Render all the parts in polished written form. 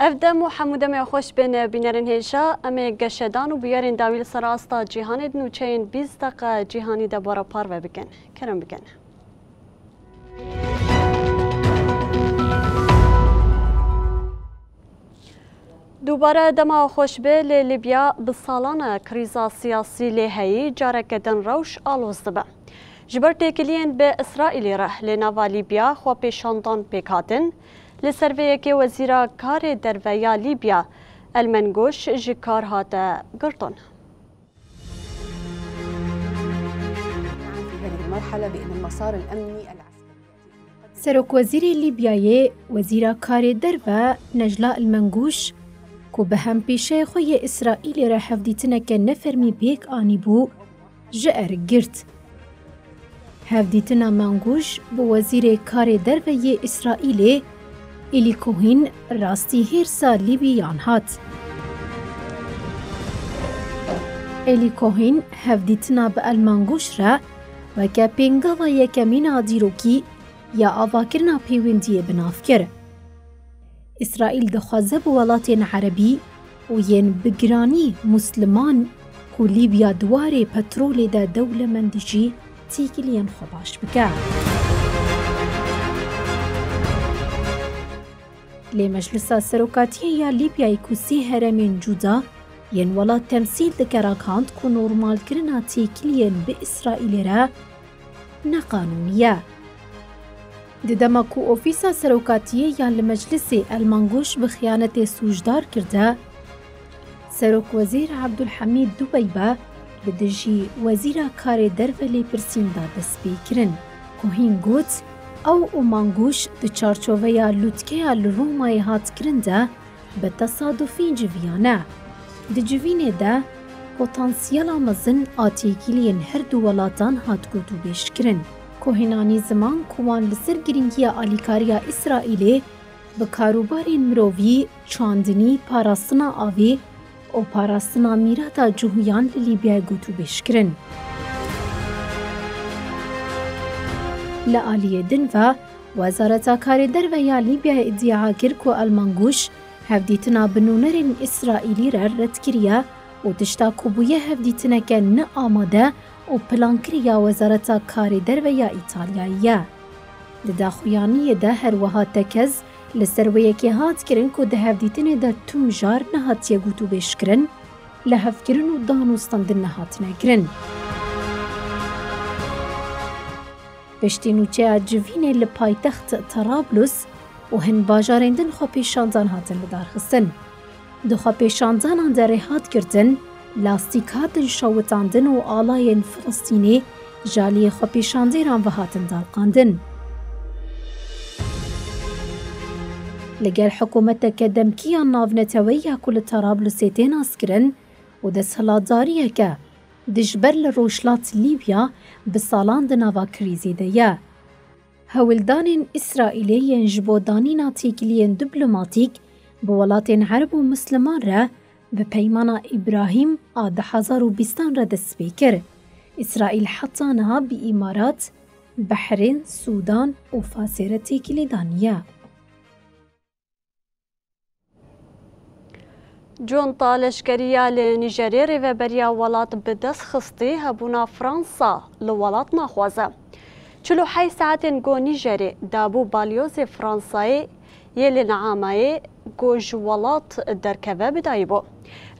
افدم و حمودم خوش بین بینرین هیجا اما گشدان و بیارین داویل سراستا جهانی دنو چین 20 دقیقه جهانی ده بارا پار و بکن کرم بکن دوباره دما خوش به لیبیا بسالان کریزا سیاسی لهایی جارکدن روش آلوز دبه جبر تکلین به اسرائیل ره لناوا لیبیا خو پیشاندان پیکاتن لسرویه که وزیر کار درویا لیبیا المنگوش جکار هاته گرتون. في هذه المرحلة بأن المسار الأمني العسكري سروك وزير ليبيا وزير كار دروا نجلاء المنگوش کو به هم پیشه خوی اسرائیل را هفدیتنه که نفرمی بیک آنی بو جئر گرت. هفدیتنه منگوش بو وزیر کار دروی اسرائیل ایلی کوهین راستی هیرسا لیبیان هات. ایلی کوهین هفدیتنا به المانگوش را و که پینگاوا یکمین آدیروکی یا آواکرنا پیوندی بناف کر. اسرائیل دخوازه بولاتین عربی و ین بگرانی مسلمان کو لیبیا دواره پترول دا دولة مندجی تیکلین خباش بکر. لی مجلس سروکاتیه یا لیبیای کوسی هرمین جودا ین ولا تمثیل دکراکاند کو نورمال کرنا تیکلین به اسرائیل را نقانونیه. ددما کو اوفیسا سروکاتیه یا لمجلس المانگوش بخیانت سوجدار کرده سروک وزیر عبدالحمید دوبیبه بدجی وزیر کار درولی پرسین دا دسپی کرن. کوهین گوت او مانگوش د چارچوبه یا لوتکه لرومای هات کرنده به تصادفی جویانه. د جوینه ده پوتانسیل آمزن آتیگیلین هر دو ولاتان هات گوتو بیش کرن. کوهینانی زمان کوان لسر گرینگی آلیکاریا اسرائیلی به کاروبارین مرووی چاندنی پاراستنا آوی او پاراستنا میراتا جوهیان لیبیا گوتو بیش کرن. لآلیه دن و وزارت کار درویا لیبیا ادعا کرد که المانگوش هفدیتنا بنونرین اسرائیلی را رد کریه و تشتا کبویه هفدیتنا که نه آماده و پلان کریا وزارت کار درویا ایتالیاییه. لداخویانی ده هر وها تکز لسرویه که هات کرن که ده هفدیتنا ده تومجار نهاتیه گوتو بیش کرن لحف کرن و دانوستان نهات نگرن. پشتینوچه جوینه لپایتخت طرابلس و هن باجارندن خو پیشاندان هاتن بدارخستن. دو خو پیشاندان در هات کردن لاستیکاتن شوتاندن و آلاین فلسطینی جالی خو پیشاندیران و هاتن دالقاندن. لگل حکومت که دمکیان ناونتویه کل طرابلس تیناس کرن و دست هلاداریه که دجبر لروشلات لیبیا بسالان دناوا کریزی ده. هولدان اسرائیلی جبودانی تیکلین دیپلماتیک بولاتین عرب و مسلمان را به پیمان ابراهیم آده 2020 را دست بیکر. اسرائیل حتانها بی امارات، بحرین، سودان و فاسره تیکلی دانیه. جون طالشکریا لنیجری ریوبریا ولات بدست خستی هبونا فرانسا لولات ناخوازه. 48 ساعت گو نیجری دابو بالیوز فرانسایی یلی نعامای گو جولات درکوه بدایی بو.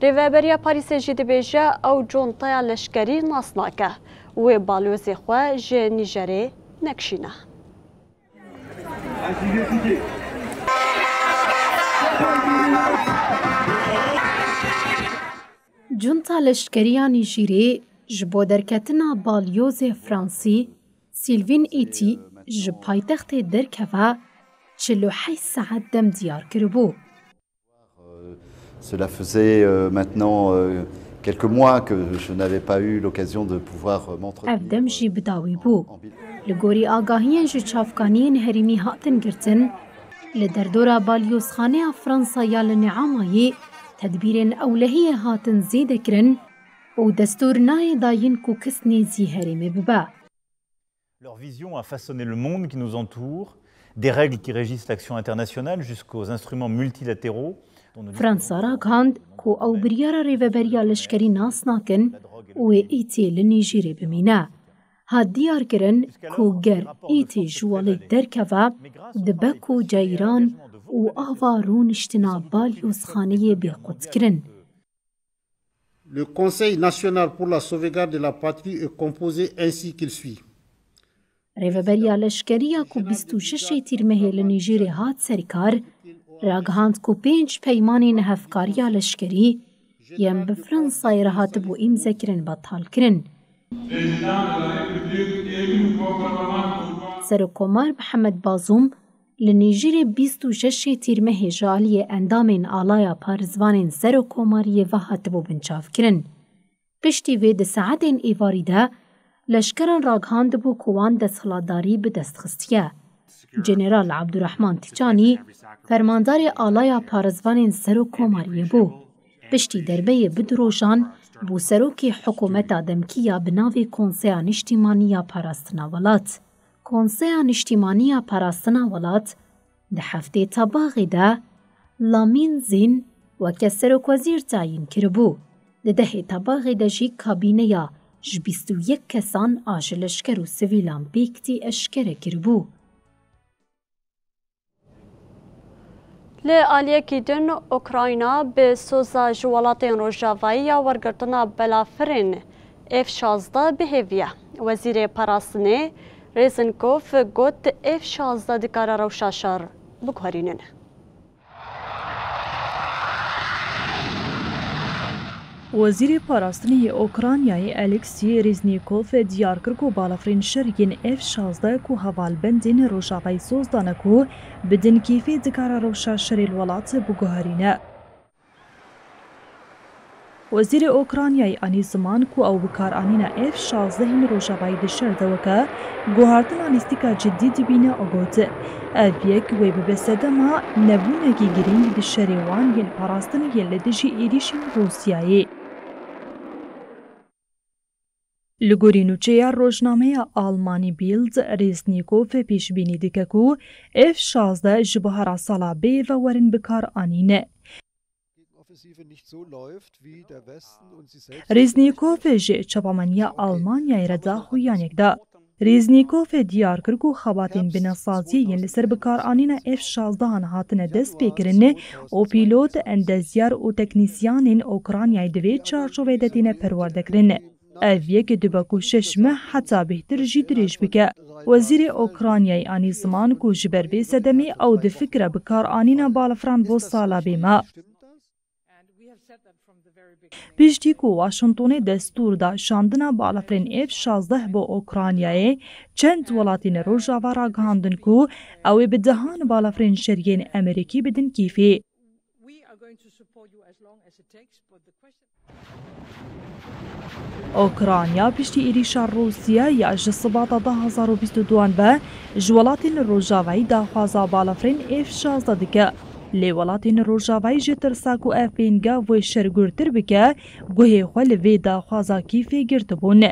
ریوبریا پاریس جید بیجه او جون طالشکری ناسناکه و بالیوز خواه جه نیجری نکشینه. جونتا لشکریا نیجری جبو درکتنا بالیوز فرانسی سیلوین ایتی جب پایتخت درکوه 48 ساعت دم دیار کربو. Cela faisait maintenant quelques mois que je n'avais pas eu l'occasion de pouvoir m'entretenir. Evdem jî bidawî bû. Li gorî agahiyên ji çavkaniyên herîmî hatin girtin, li derdora balyozxaneya Fransaya li Neamayê tedbîrên ewlehiyê hatin zêde kirin û destûr nayê dayin ku kes nêzî herêmê bibe. Leur vision a façonné le monde qui nous entoure, des règles qui régissent l'action internationale jusqu'aux instruments multilatéraux. Fransa ra gihand ku ew biryara rêveberiya leşkerî nas nakin û ê îtê li Nîjerê bimîne. Hat diyar kirin ku ger îtê ji welê derkeve dibe ku ceyran û ava rûniştina balyozxaneyê bêqutkirin. Le Conseil national pour la sauvegarde de la patrie est composé ainsi qu'il suit. Rêveberiya leşkeriya ku 26 tîrmehê li Nîjerê hat serîkar, ragihand ku 5 peymanên hevkariya leşkerî yên bi Fransayê re hatibû îmzekirin betalkirin. Serokkomar Mihemed Bazûm li Nîjerê 26 tîrmehê ji aliyê endamên alaya parêzvanên serokkomariyê ve hatibû binçavkirin. Piştî vê di saetên êvarî de leşkeran ragihand bû ku wan desthilatdarî bi dest xistiye. General Abdurrahman Tîçanî fermandarê alaya parêzvanên serokkomariyê bû. Piştî derbeyê bidirojan bû serokê hikûmeta demkîya bi navê Konseya Niştîmaniya Parastina Welat. Konseya Niştîmaniya Parastina Welat di heftê tebaxê de Lamîn Zîn weke serokwezîr tayin kiribû. Di dehê tebaxê de jî kabîneya ji 21 kesan a ji leşker û sivîlan pêkitî eşkere kiribû. Li aliyekî din Ukrayna bi soza ji welatên Rojavayî ya wergirtina belafirên F-16 bihêviye. Wezîrê Parastinê Reznikov got F-16 dikare rewşa şer biguherînin. Wezîrê Parastinê Ukraynayê Oleksî Reznikov diyar kir ku balafirên şeriyên F-16 ku hevalbendên Rojavayê soz dane ku bi dinkîfê dikare rewşa şerê li welatê biguherîne. Wezîrê Ukraynayê anî ziman ku ew bikaranîna F-16 Rojavayê di şer de weke guhartina lîstika ciddî dibîne got. Ev yek wê bibe sedema nebûnekî girîng di şerê wan yên Parastiniyê li dijî êrişên Rûsyayê. Li gorî nûçeya rojnameya Almanî Bild, Reznikov pêşbînî dike ku F-16 ji bihara sala bê ve werin bikaranîne. Reznikov ji çapameniya Almanyayê re da xuyanek da. Reznikov diyar kir ku xebatên binasaziyê yên li ser bikaranîna F-16 hatine dest pêkirin û pîlot, endezyar û teknîsyanên Ukraynayê di vê çarçovê de tîne perwerdekirin. Ev yek dibe ku şeş meh heta bêhtir jî dirêj bike. Wezîrê Ukraynayê anî ziman ku ji ber vê sedemê ew difikire bikaranîna balafiran bo sala bême. Piştî ku Washingtonê destûr da şandina balafirên F-16 bo Ukraynayê, çend welatên Rojava ragihandin ku ew ê bi dehan balafirên şeriyên Amerîkî bidin kîfê. Ukrayna piştî êrişa Rûsya ya ji sibata 2022 ve ji welatên Rojavayê daxwaza balafirên F-16 dike. Lê welatên Rojavayê ji tirsa ku ev pêngev wê şergûrtir bike, guhê xwe li vê daxwaza kîfê girtibûn.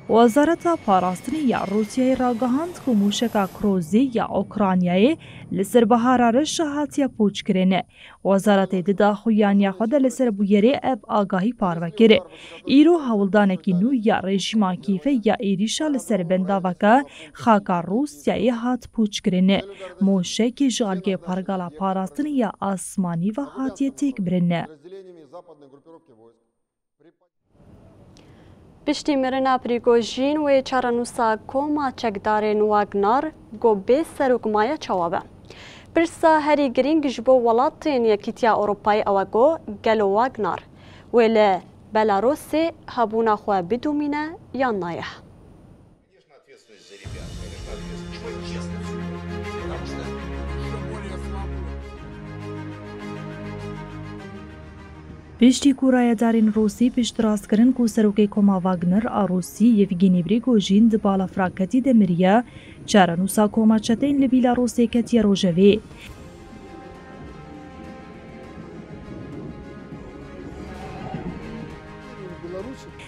Wezareta Parastinê ya Rûsyayê ragihand ku mûşeka Krozê ya Ukraynayê li ser bihara reş hatiye pûçkirin. Wezaretê di daxuyaniya xwe de li ser bûyerê ev agahî parve kir. Îro hewildanekî nû ya rejîma kîfê ya êrîşa li ser bendaveke xaka Rûsyayê hat pûçkirin. Mûşekê ji aliyê Pargala Parastinê ya Asmanî ve hatiye têkbirin. Piştî mirina Prigojîn wê çarenûsa koma çekdarên Wagner got bê serokmaya çawa be. Pirsa herî girîng ji bo welatên Yekîtiya Ewropayê ew e got gelo Wagner wê li Belarusê hebûna xwe bidûmîne yan naye. پشتی کورایدارین روسی پشترازکردن کو سروکی کۆما واگنر ئاروسی یڤگینی پریگۆژین di balafraketî de miriye çarenûsa komaçeteyên li Bîlarûsê ketiye rojevê.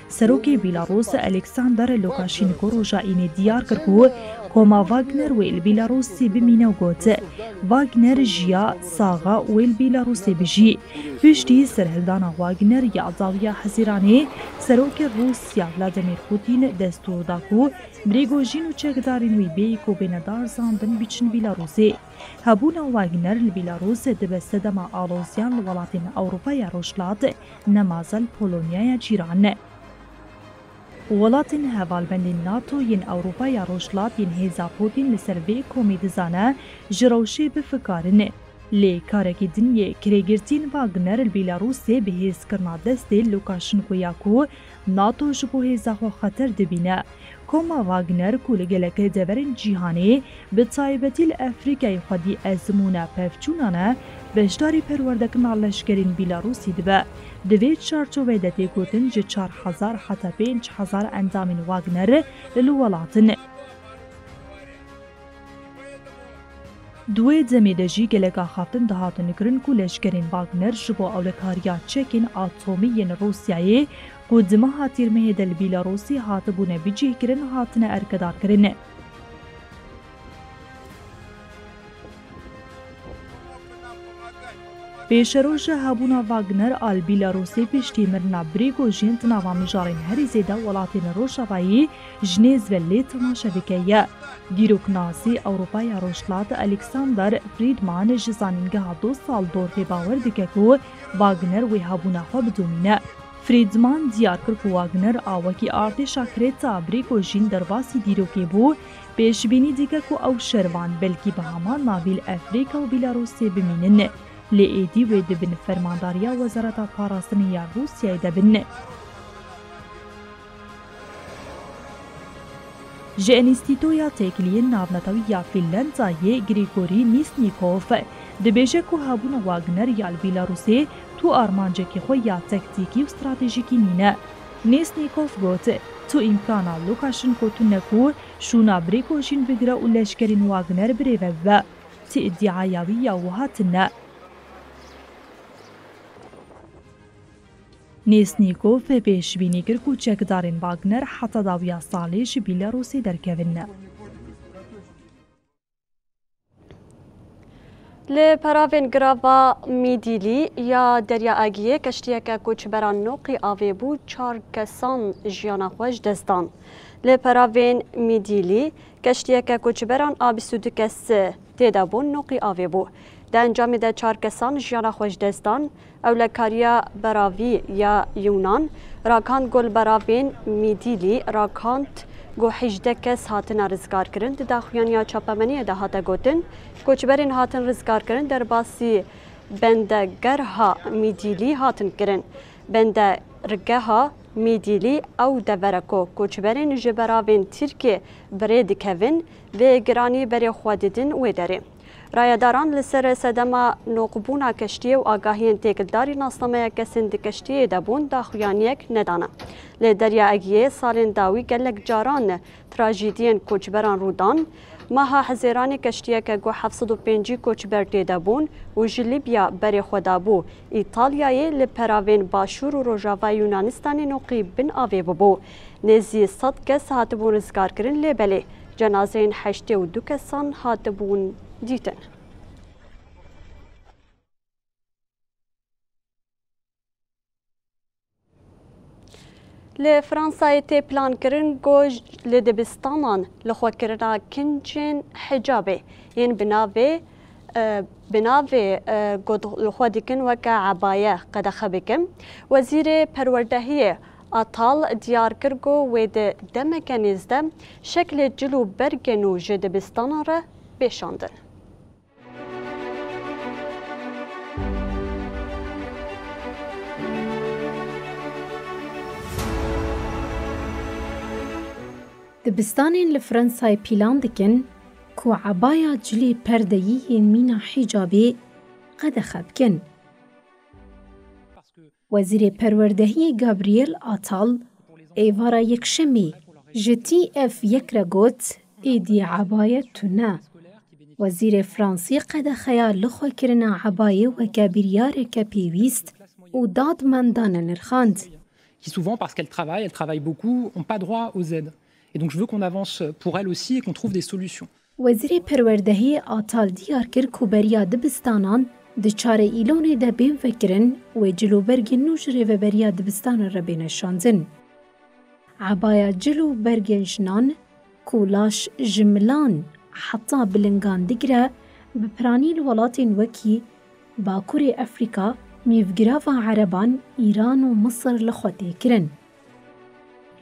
Serokê Bîlarûs Alexander Lukashenko roja înê diyar kir ku koma Wagner wê li Bîlarûsê bimîne û got Wagner jiya saxa wê li Bîlarûsê bijî. Piştî serhildana Wagner ya dawiya hezîranê serokê Rûsya Vladimir Putin destûr da ku Prigojîn û çekdarên wî bêyî ku bênedar zandin biçin Bîlarûsê. Hebûna Wagner li Bîlarûsê dibe sedema alozyan li welatên Ewropaya Rojhilat nemazel Polonyaya cîran. Welatên hevalbendên NATO yên Ewropaya Rojhilat yên hêza Putin li ser vê komê dizane ji rewşê bifikarin. Lê karekî din yê kirêgirtiyên Wagner li Bîlarûsê bi hêzkirina destê Lukashenkoya ku NATO ji bo hêza xwe xeter dibîne. Koma Wagner ku li gelekê deverên cîhanê bi taybetî li Efrîkayê xwedî ezmûna pevçûnan e beşdarî perwerdekirina leşkerên Bîlarûsî dibe. Di vê çarçovê de têgotin ji 4000 heta 5000 endamên Wagner li welatin. Duê demê de jî gelek axaftin dihatin kirin ku leşkerên Wagner ji bo ewlekariya çekên atomî yên Rûsyayê ku di meha tîrmehê de li Bîlarûsê hatibûne bicihkirin hatine erkedarkirin. Pêşeroja hebûna Wagner a li Bîlarûsê piştî mirina Prigojîn di nava mijarên herî zêde welatên Rojavayê ji nêz ve lê temaşe dike ye. Dîroknasî Ewropaya Rojhilat Alexander Friedman ji zanîngeha 2 sal dorfê bawer dike ku Wagner wê hebûna xwe bidomîne. Friedman diyar kir ku Wagner a wekî artêşa kirêta Prigojîn derbasî dîrokê bû pêşbînî dike ku ew şervan belkî bi heman navî li Efrîka û Bîlarûsê bimînin. Lê êdî wê dibin fermandariya Wezareta Parastinê ya Rûsyayê de bin. Ji Enstîtoya Têkiliyên Navnetewî ya Fînlandayê Grigorî Nîsnîkov dibêje ku hebûna Wagner ya li Bîlarûsê tu armancekî xwe ya taktîkî û stratejîkî nîne. Nîsnîkov got tu îmkana Lukashenko tune ku şûna Prigojîn bigire û leşkerên Wagner birêve bibe. Ti îddiaya wî ya wiha tune. Nêsnîkov pêşbînî kir ku çekdarên Wagner heta dawiya salê ji Bîlarûsê derkevin. Li peravên girava Mîdîlî ya Derya Egiyê keştiyeke koçberan noqî avê bû 4 kesan jiyana xwe ji dest dan. Li peravên Mîdîlî keştiyeke koçberan a 22 kes têde bûn noqî avê bû. Di encamê de 4 kesan jiyana xwe ji dest dan. Ewlekariya Beravî ya Yunan rakand gol peravên Mîdîlî rakand got 18 kes hatine rizgarkirin. Di daxuyaniya çapemeniyê de hate gotin koçberên hatin rizgarkirin derbasî bendegerha Mîdîlî hatin kirin. Bendergeha Mîdîlî ew devere ku koçberên ji beravên Tirkiyê birê dikevin vê giranî berê xwe didin wê derê. Rayadaran li ser sedema noqbûna keştiyê û agahiyên têkildarî nasnameya kesên di keştiyê de bûn daxuyaniyek nedane. Li Derya Egiyê salên dawî gelek caran trajîdiyên koçberan rûdan. Meha hezêranê keştiyeke got 705 koçber têde bûn û ji Libya berê xwe dabû. İtalyayê li peravên Başûr û Rojava Yunanistanê noqî bin avê bibû. Nêzî 100 kes hatibûn rizgarkirin lê belê. Cenazeyên 82 kesan hatibûn dîtin. Li Fransayê tê plankirin goj li dibistanan li xwekirina kincên hicabê yên bi navê li xwe dikin weke ebaye qedexe bikin. Wezîrê Perwerdehiyê Atal diyar kir got wê di demeke nêzde şeklê cil û bergên û ji dibistanan re bêşandin. دبستانên li Fransayê pîlan dikin ku ebaya cilê perdeyî yên mîna hîcabê qedexe bikin. Wezîrê Perwerdehiyê Gabriel Attal êvara yekşemê ji TF1 re got êdî ebaya tune. Wezîrê Fransî qedexeya li xwekirina ebayê weke biryareke pêwîst û dadmendane nirxand. Qui souvent, parce qu'elles travaillent beaucoup, n'ont pas droit aux aides. Et donc je veux qu'on avance pour elles aussi et qu'on trouve des solutions. Wezîrê Perwerdehiyê Attal diyar kir ku beriya dibistanan di çare îlonê de bên vekirin wê cilûbergên nû ji rêveberiya dibistanan re bêne şandin. Ebaya cil û bergên jinan ku laş ji milan heta bilingan digire bi piranî li welatên wekî Bakurê Efrîka, nêvgirava Ereban, Îran û Misir li xwe têkirin.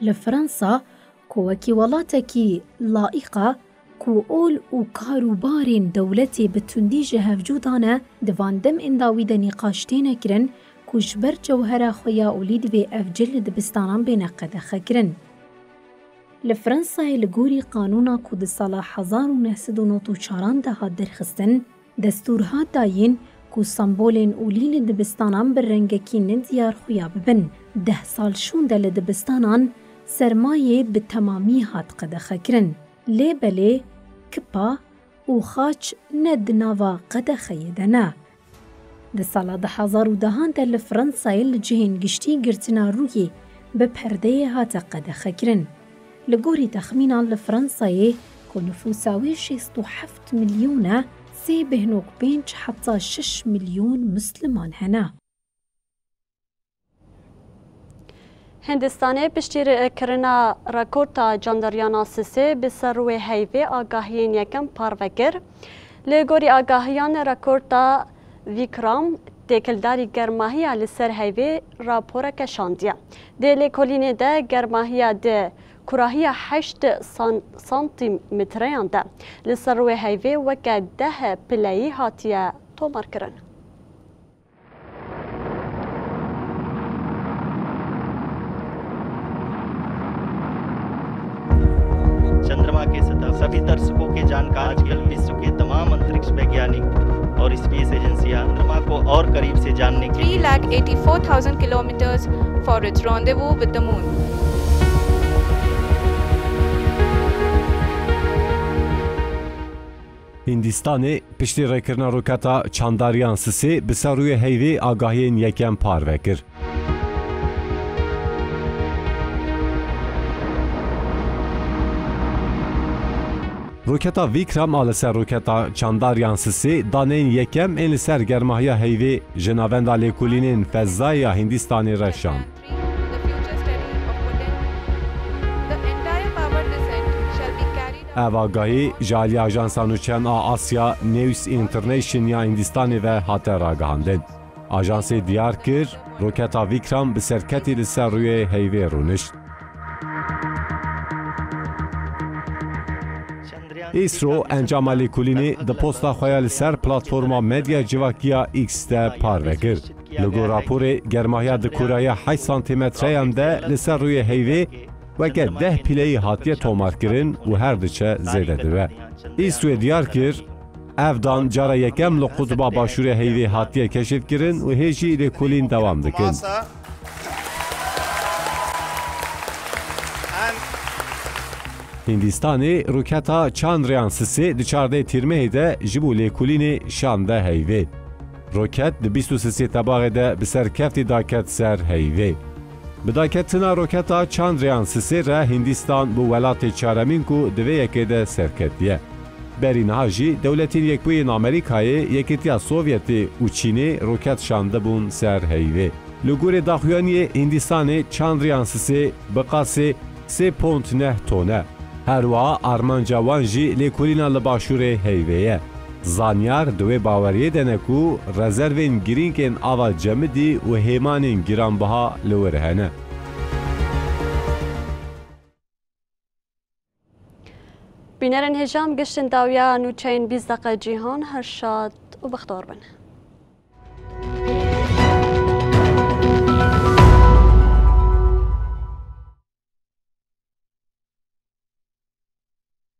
Li Fransa, ku wekî welatekî laîqa ku ol û karûbarên dewletê bi tundî ji hevcûdan e, di van demên da wî de nîqaştê nekirin ku ji ber cewhera xwe ya olî divê ev cil li dibistanan bêne qedexekirin. Li Fransayê li gorî qanûna ku di sala 1994 de hat derxistin, destûr hat dayîn ku sembolên olî li dibistanan bi rengekî nediyar xuya bibin. 10 sal şûn de li dibistanan sermayê bi temamî hat qedexekirin. Lê belê, kipa û xaç ne di nava qedexeyê de ne. Di sala 2010 de li Fransayê li cihên giştî girtina rûyê bi perdeyê hate qedexekirin. Li gorî texmînan li Fransayê ku nüfusa wê 67 milyon e, 3.5 heta 6 milyon Müslüman hene. Hindistanê piştîrkirina rekorda candaryana Sisê bi ser wê heyvê agahiyên yekem parvekir. Li gorî agahiyan rekorda Vikram têkildarî germahiya li ser heyvê raporeke şandiye. Dê lêkolînê de germahiya di kurahiya 8 santimetreyan de li ser wê heyvê weke 10 pileyî hatiye tomarkirin. चंद्रमा की सतह सभी दर्शकों के जानकार आजकल विश्व के तमाम अंतरिक्ष वैज्ञानिक और स्पेस एजेंसियां चंद्रमा को और करीब से जानने के लिए 3,84,000 kilometers for its rendezvous with the moon. Hindistanê piştî rêkirina roketa Chandrayaan 3 bi ser rûyê heyvê agahiyên yekem parvekir. Roketa Vikram a li ser roketa Chandrayaan 3 daneyên yekem ên li ser germahiya heyvê ji navenda lêkolînên Fezayê ya Hindistanê re şand. Ev agahî ji aliyê Ajansa Nûçeyên a Asya News International ya Hindistanê ve hate ragihandin. Ajansê diyar kir roketa Vikram bi serketî li ser rûyê heyvê rûnişt. İsro encama lêkolînê di posta xwe ya li ser platforma medya civakiya X de parvekir. Li gor raporê germahiya di kuraya 8 santimetreyan de li ser rûyê heyvê weke 10 pileyî hatiye tomarkirin û her diçe zêde dibe. İsroyê diyar kir ev dan cara yekem li Qutba Başûrê heyvê hatiye keşifkirin û hêjî lêkolîn dewam dikin. Hindistanê roketa Chandrayaan 3 di çardeyê tîrmehê de ji bo lêkolînê şande heyvê. Roket di 23 tebaxê de bi serkeftî daket ser heyvê. Bi daketina roketa Chandrayaan 3 re Hindistan bu welatê çaremîn ku di vê yekê de serketiye. Berî niha jî dewletên Yekbûyên Amerîkayê, Yekîtiya Sovyetê û Çînê roket şandibûn ser heyvê. Li gorê daxuyaniyê Hindistanê Chandrayaan 3 bi qasê 3.9 tone. Her wiha armanca wan jî lêkolîna li başûrê heyvê ye. Zanyar di wê baweriyê de ne ku rezervên girîngên ava cemidî û hêmanên giranbiha li wir hene. Bînerên hêjam giştên dawiya nûçeyên 20 cîhan her şad û bexdar bin.